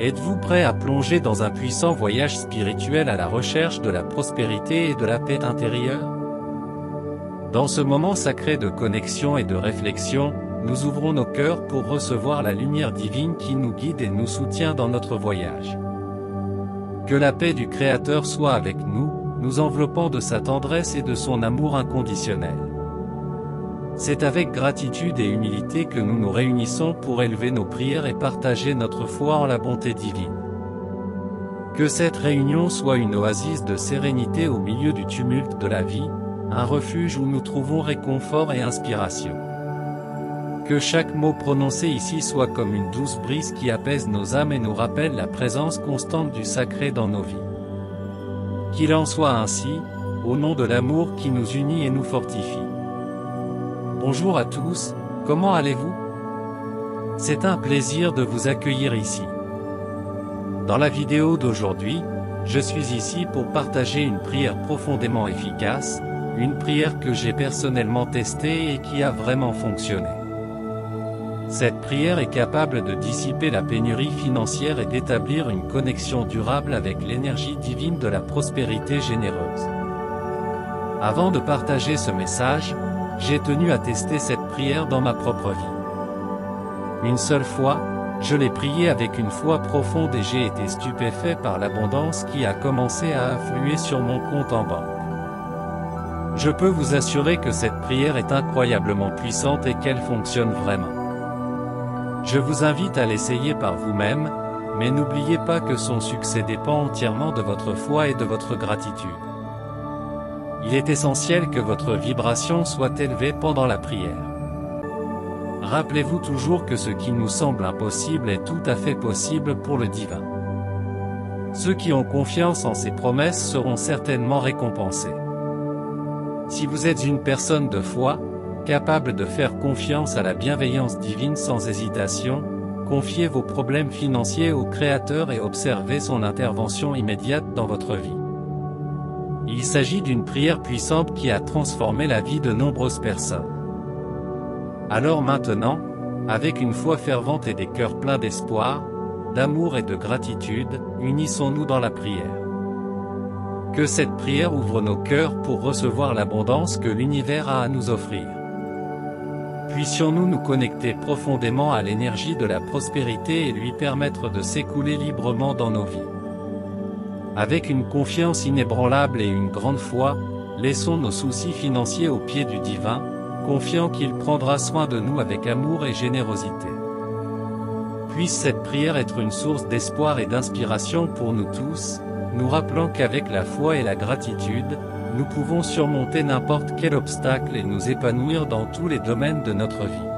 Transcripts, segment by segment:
Êtes-vous prêt à plonger dans un puissant voyage spirituel à la recherche de la prospérité et de la paix intérieure? Dans ce moment sacré de connexion et de réflexion, nous ouvrons nos cœurs pour recevoir la lumière divine qui nous guide et nous soutient dans notre voyage. Que la paix du Créateur soit avec nous, nous enveloppant de sa tendresse et de son amour inconditionnel. C'est avec gratitude et humilité que nous nous réunissons pour élever nos prières et partager notre foi en la bonté divine. Que cette réunion soit une oasis de sérénité au milieu du tumulte de la vie, un refuge où nous trouvons réconfort et inspiration. Que chaque mot prononcé ici soit comme une douce brise qui apaise nos âmes et nous rappelle la présence constante du sacré dans nos vies. Qu'il en soit ainsi, au nom de l'amour qui nous unit et nous fortifie. Bonjour à tous, comment allez-vous? C'est un plaisir de vous accueillir ici. Dans la vidéo d'aujourd'hui, je suis ici pour partager une prière profondément efficace, une prière que j'ai personnellement testée et qui a vraiment fonctionné. Cette prière est capable de dissiper la pénurie financière et d'établir une connexion durable avec l'énergie divine de la prospérité généreuse. Avant de partager ce message, j'ai tenu à tester cette prière dans ma propre vie. Une seule fois, je l'ai priée avec une foi profonde et j'ai été stupéfait par l'abondance qui a commencé à affluer sur mon compte en banque. Je peux vous assurer que cette prière est incroyablement puissante et qu'elle fonctionne vraiment. Je vous invite à l'essayer par vous-même, mais n'oubliez pas que son succès dépend entièrement de votre foi et de votre gratitude. Il est essentiel que votre vibration soit élevée pendant la prière. Rappelez-vous toujours que ce qui nous semble impossible est tout à fait possible pour le divin. Ceux qui ont confiance en ses promesses seront certainement récompensés. Si vous êtes une personne de foi, capable de faire confiance à la bienveillance divine sans hésitation, confiez vos problèmes financiers au Créateur et observez son intervention immédiate dans votre vie. Il s'agit d'une prière puissante qui a transformé la vie de nombreuses personnes. Alors maintenant, avec une foi fervente et des cœurs pleins d'espoir, d'amour et de gratitude, unissons-nous dans la prière. Que cette prière ouvre nos cœurs pour recevoir l'abondance que l'univers a à nous offrir. Puissions-nous nous connecter profondément à l'énergie de la prospérité et lui permettre de s'écouler librement dans nos vies. Avec une confiance inébranlable et une grande foi, laissons nos soucis financiers aux pieds du divin, confiant qu'il prendra soin de nous avec amour et générosité. Puisse cette prière être une source d'espoir et d'inspiration pour nous tous, nous rappelant qu'avec la foi et la gratitude, nous pouvons surmonter n'importe quel obstacle et nous épanouir dans tous les domaines de notre vie.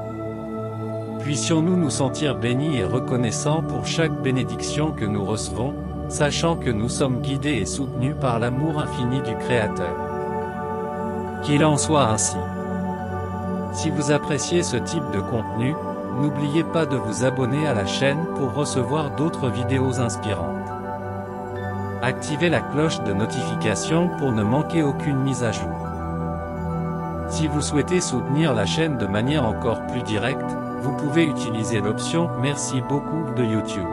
Puissions-nous nous sentir bénis et reconnaissants pour chaque bénédiction que nous recevons, sachant que nous sommes guidés et soutenus par l'amour infini du Créateur. Qu'il en soit ainsi. Si vous appréciez ce type de contenu, n'oubliez pas de vous abonner à la chaîne pour recevoir d'autres vidéos inspirantes. Activez la cloche de notification pour ne manquer aucune mise à jour. Si vous souhaitez soutenir la chaîne de manière encore plus directe, vous pouvez utiliser l'option « Merci beaucoup » de YouTube.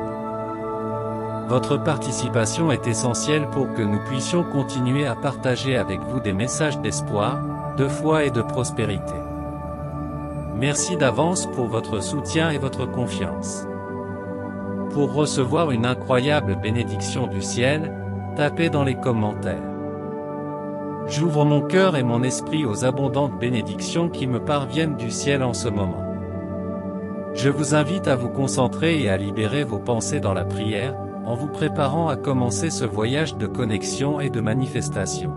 Votre participation est essentielle pour que nous puissions continuer à partager avec vous des messages d'espoir, de foi et de prospérité. Merci d'avance pour votre soutien et votre confiance. Pour recevoir une incroyable bénédiction du ciel, tapez dans les commentaires. J'ouvre mon cœur et mon esprit aux abondantes bénédictions qui me parviennent du ciel en ce moment. Je vous invite à vous concentrer et à libérer vos pensées dans la prière, en vous préparant à commencer ce voyage de connexion et de manifestation.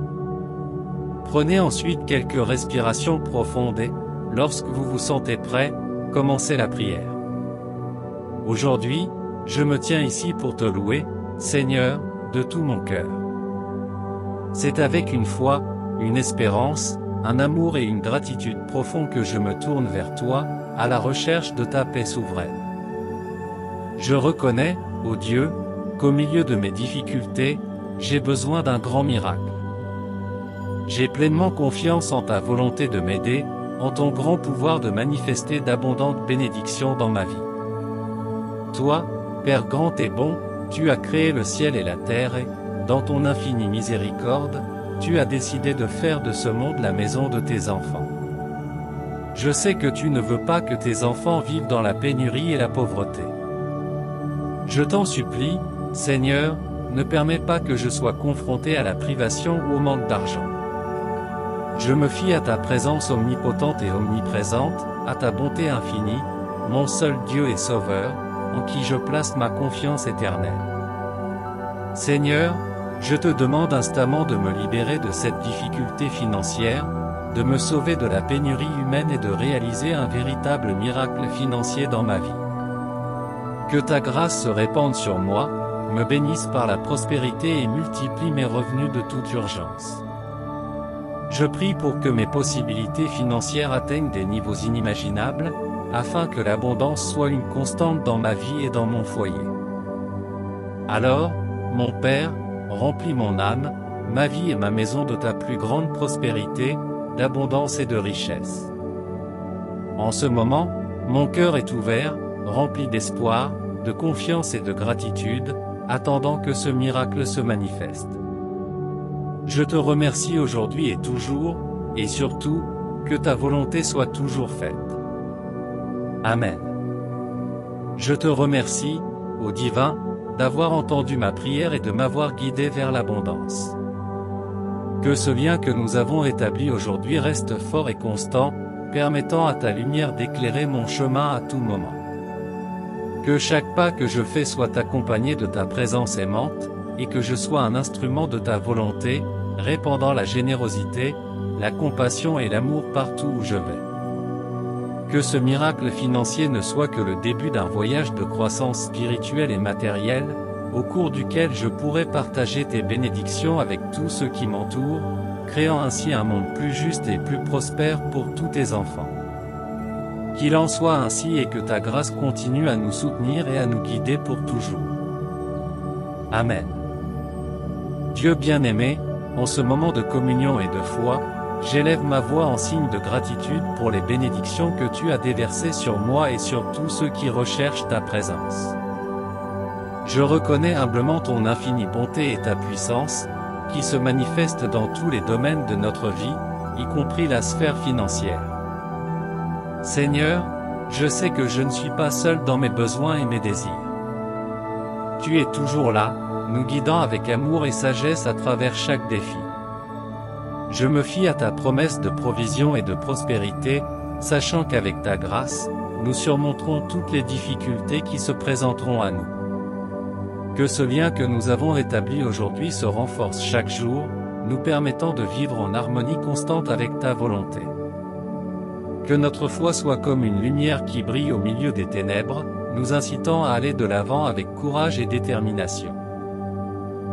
Prenez ensuite quelques respirations profondes et, lorsque vous vous sentez prêt, commencez la prière. Aujourd'hui, je me tiens ici pour te louer, Seigneur, de tout mon cœur. C'est avec une foi, une espérance, un amour et une gratitude profonde que je me tourne vers toi, à la recherche de ta paix souveraine. Je reconnais, ô Dieu, qu'au milieu de mes difficultés, j'ai besoin d'un grand miracle. J'ai pleinement confiance en ta volonté de m'aider, en ton grand pouvoir de manifester d'abondantes bénédictions dans ma vie. Toi, Père grand et bon, tu as créé le ciel et la terre et, dans ton infinie miséricorde, tu as décidé de faire de ce monde la maison de tes enfants. Je sais que tu ne veux pas que tes enfants vivent dans la pénurie et la pauvreté. Je t'en supplie, Seigneur, ne permets pas que je sois confronté à la privation ou au manque d'argent. Je me fie à ta présence omnipotente et omniprésente, à ta bonté infinie, mon seul Dieu et Sauveur, en qui je place ma confiance éternelle. Seigneur, je te demande instamment de me libérer de cette difficulté financière, de me sauver de la pénurie humaine et de réaliser un véritable miracle financier dans ma vie. Que ta grâce se répande sur moi, me bénisse par la prospérité et multiplie mes revenus de toute urgence. Je prie pour que mes possibilités financières atteignent des niveaux inimaginables, afin que l'abondance soit une constante dans ma vie et dans mon foyer. Alors, mon Père, remplis mon âme, ma vie et ma maison de ta plus grande prospérité, d'abondance et de richesse. En ce moment, mon cœur est ouvert, rempli d'espoir, de confiance et de gratitude, attendant que ce miracle se manifeste. Je te remercie aujourd'hui et toujours, et surtout, que ta volonté soit toujours faite. Amen. Je te remercie, ô Divin, d'avoir entendu ma prière et de m'avoir guidé vers l'abondance. Que ce lien que nous avons établi aujourd'hui reste fort et constant, permettant à ta lumière d'éclairer mon chemin à tout moment. Que chaque pas que je fais soit accompagné de ta présence aimante, et que je sois un instrument de ta volonté, répandant la générosité, la compassion et l'amour partout où je vais. Que ce miracle financier ne soit que le début d'un voyage de croissance spirituelle et matérielle, au cours duquel je pourrai partager tes bénédictions avec tous ceux qui m'entourent, créant ainsi un monde plus juste et plus prospère pour tous tes enfants. Qu'il en soit ainsi et que ta grâce continue à nous soutenir et à nous guider pour toujours. Amen. Dieu bien-aimé, en ce moment de communion et de foi, j'élève ma voix en signe de gratitude pour les bénédictions que tu as déversées sur moi et sur tous ceux qui recherchent ta présence. Je reconnais humblement ton infinie bonté et ta puissance, qui se manifestent dans tous les domaines de notre vie, y compris la sphère financière. Seigneur, je sais que je ne suis pas seul dans mes besoins et mes désirs. Tu es toujours là, nous guidant avec amour et sagesse à travers chaque défi. Je me fie à ta promesse de provision et de prospérité, sachant qu'avec ta grâce, nous surmonterons toutes les difficultés qui se présenteront à nous. Que ce lien que nous avons établi aujourd'hui se renforce chaque jour, nous permettant de vivre en harmonie constante avec ta volonté. Que notre foi soit comme une lumière qui brille au milieu des ténèbres, nous incitant à aller de l'avant avec courage et détermination.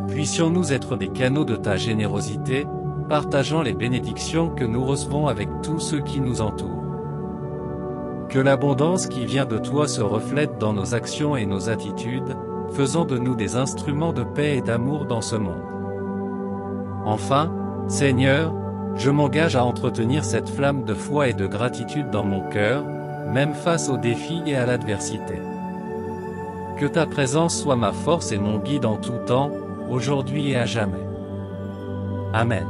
Puissions-nous être des canaux de ta générosité, partageant les bénédictions que nous recevons avec tous ceux qui nous entourent. Que l'abondance qui vient de toi se reflète dans nos actions et nos attitudes, faisant de nous des instruments de paix et d'amour dans ce monde. Enfin, Seigneur, je m'engage à entretenir cette flamme de foi et de gratitude dans mon cœur, même face aux défis et à l'adversité. Que ta présence soit ma force et mon guide en tout temps, aujourd'hui et à jamais. Amen.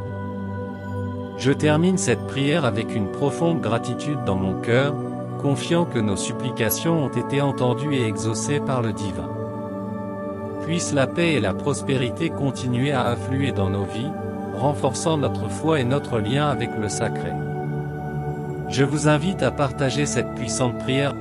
Je termine cette prière avec une profonde gratitude dans mon cœur, confiant que nos supplications ont été entendues et exaucées par le Divin. Puisse la paix et la prospérité continuer à affluer dans nos vies, renforçant notre foi et notre lien avec le sacré. Je vous invite à partager cette puissante prière